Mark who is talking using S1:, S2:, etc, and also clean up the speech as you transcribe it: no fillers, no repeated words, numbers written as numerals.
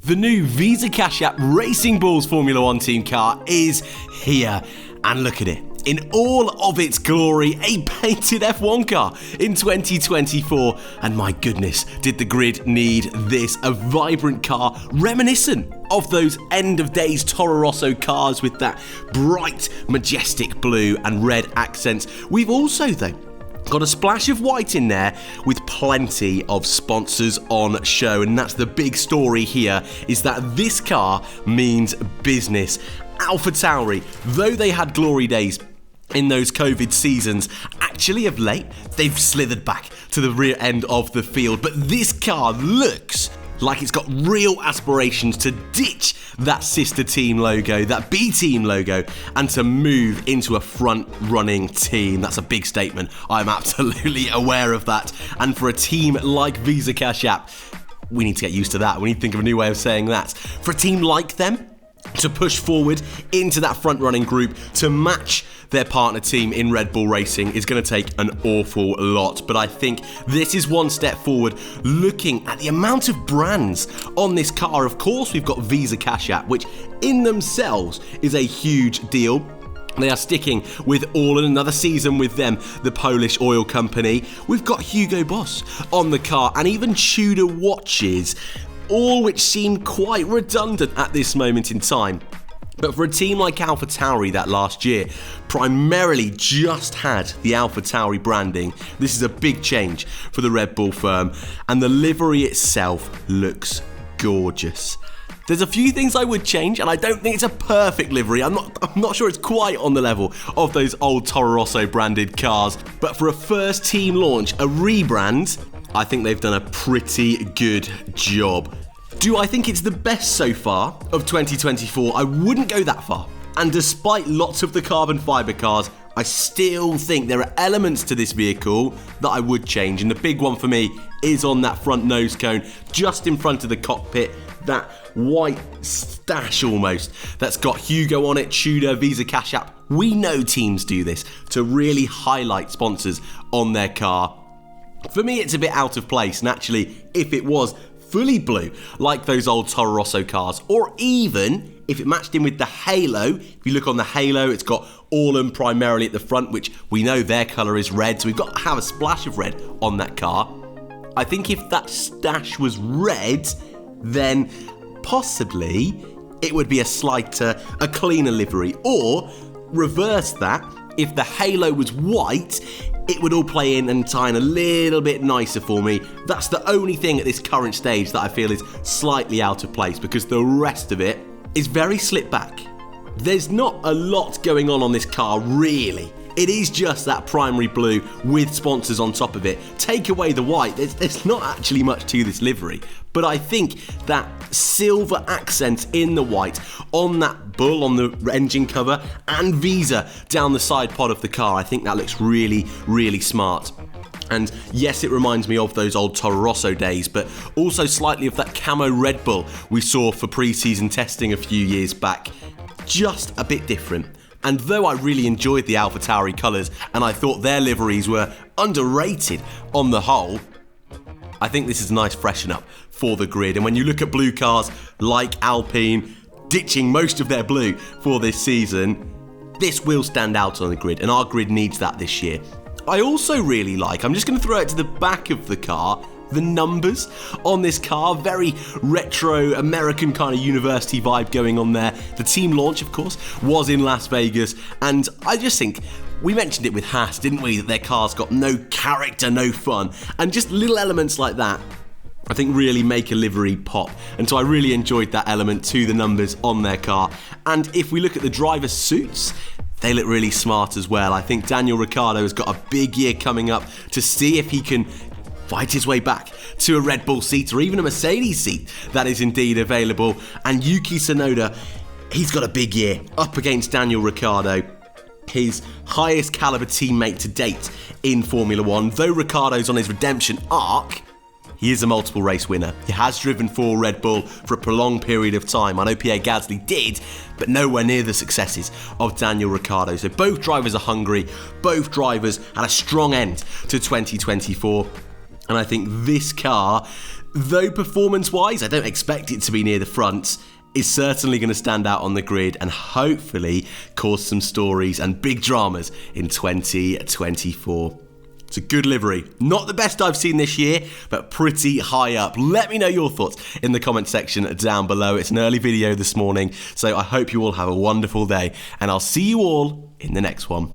S1: The new Visa Cash App Racing Bulls Formula One team car is here, and look at it. In all of its glory, a painted F1 car in 2024. And my goodness, did the grid need this? A vibrant car reminiscent of those end of days Toro Rosso cars with that bright, majestic blue and red accents. We've also, though, got a splash of white in there with plenty of sponsors on show, and that's the big story here, is that this car means business. AlphaTauri, though they had glory days in those COVID seasons, actually of late they've slithered back to the rear end of the field, but this car looks like it's got real aspirations to ditch that sister team logo, that B team logo, and to move into a front-running team. That's a big statement. I'm absolutely aware of that. And for a team like Visa Cash App, we need to get used to that. We need to think of a new way of saying that. For a team like them to push forward into that front-running group to match their partner team in Red Bull Racing is going to take an awful lot. But I think this is one step forward, looking at the amount of brands on this car. Of course, we've got Visa Cash App, which in themselves is a huge deal. They are sticking with all in another season with them, the Polish oil company. We've got Hugo Boss on the car, and even Tudor watches, all which seem quite redundant at this moment in time. But for a team like AlphaTauri that last year primarily just had the AlphaTauri branding, this is a big change for the Red Bull firm, and the livery itself looks gorgeous. There's a few things I would change, and I don't think it's a perfect livery. I'm not sure it's quite on the level of those old Toro Rosso branded cars, but for a first team launch, a rebrand, I think they've done a pretty good job. Do I think it's the best so far of 2024? I wouldn't go that far. And despite lots of the carbon fibre cars, I still think there are elements to this vehicle that I would change. And the big one for me is on that front nose cone, just in front of the cockpit, that white stash almost that's got Hugo on it, Tudor, Visa Cash App. We know teams do this to really highlight sponsors on their car. For me, it's a bit out of place, and actually, if it was fully blue, like those old Toro Rosso cars, or even if it matched in with the halo, if you look on the halo, it's got Allum primarily at the front, which we know their colour is red, so we've got to have a splash of red on that car. I think if that stash was red, then possibly it would be a slighter, a cleaner livery, or reverse that, if the halo was white, it would all play in and tie in a little bit nicer for me. That's the only thing at this current stage that I feel is slightly out of place, because the rest of it is very slipped back. There's not a lot going on this car, really. It is just that primary blue with sponsors on top of it. Take away the white, there's not actually much to this livery. But I think that silver accent in the white on that bull, on the engine cover, and Visa down the side pod of the car, I think that looks really, really smart. And yes, it reminds me of those old Toro Rosso days, but also slightly of that camo Red Bull we saw for pre-season testing a few years back. Just a bit different. And though I really enjoyed the AlphaTauri colours and I thought their liveries were underrated on the whole, I think this is a nice freshen up for the grid. And when you look at blue cars like Alpine ditching most of their blue for this season, this will stand out on the grid, and our grid needs that this year. I also really like, I'm just going to throw it to the back of the car, the numbers on this car, very retro American kind of university vibe going on there. The team launch, of course, was in Las Vegas, and I just think we mentioned it with Haas, didn't we, that their car's got no character, no fun, and just little elements like that I think really make a livery pop. And so I really enjoyed that element to the numbers on their car. And if we look at the driver's suits, they look really smart as well. I think Daniel Ricciardo has got a big year coming up to see if he can fight his way back to a Red Bull seat or even a Mercedes seat that is indeed available. And Yuki Tsunoda, he's got a big year up against Daniel Ricciardo, his highest caliber teammate to date in Formula One. Though Ricciardo's on his redemption arc, he is a multiple race winner. He has driven for Red Bull for a prolonged period of time. I know Pierre Gasly did, but nowhere near the successes of Daniel Ricciardo. So both drivers are hungry. Both drivers had a strong end to 2024. And I think this car Though performance-wise, I don't expect it to be near the front, is certainly going to stand out on the grid and hopefully cause some stories and big dramas in 2024. It's a good livery. Not the best I've seen this year, but pretty high up. Let me know your thoughts in the comment section down below. It's an early video this morning, so I hope you all have a wonderful day, and I'll see you all in the next one.